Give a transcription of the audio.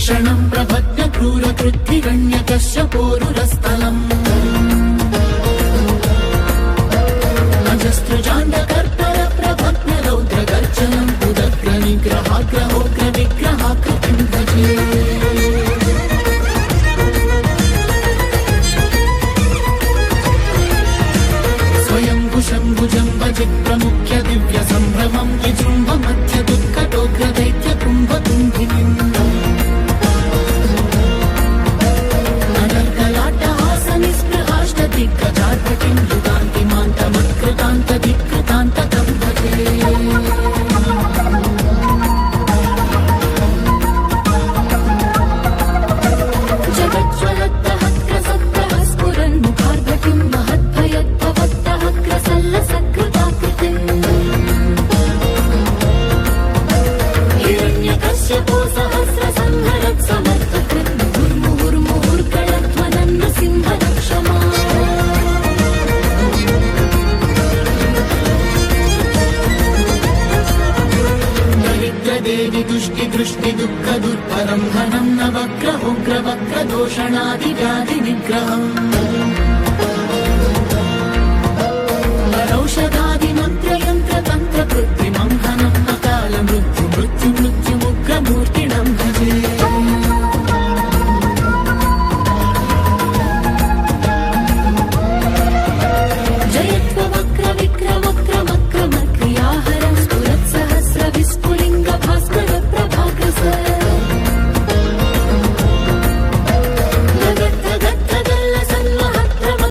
भीषणं प्रभद्य क्रूरकृत्तिगण्यकश्यपोरुरस्थलम् अजस्त्रजाण्डकर्पर प्रभग्न रौद्रगर्जनम् उदग्रनिग्रहाग्रहोग्र विग्रहाकृतिं भजे प्रमुख्य दिव्य संभ्रमं विजृम्भ मध्य दुःखटोग्र दैत्य कुम्भ कुम्भिनीम् अनर्गलाटहास निःस्पृहाष्ट दिग्गजार्भटिं युगान्तिमान्तमत्कृतान्त दिक्कृतान्तकं भजे जगज्ज्वलद्दहत्प्रसक्तः स्फुरन् मुखार्भटिं महद्भयद्भवद्दः हिरण्यकश्यपो सहस्रसंहरत् समर्थकृत् मुहुर्मुहुर्मुहुर्गणध्वनन् नृसिंहदक्षमा दरिद्रदेवि दुष्टिदुःखदुर्भरं घनं न वक्रहोग्रवक्रदोषणादिव्याधिनिग्रहम्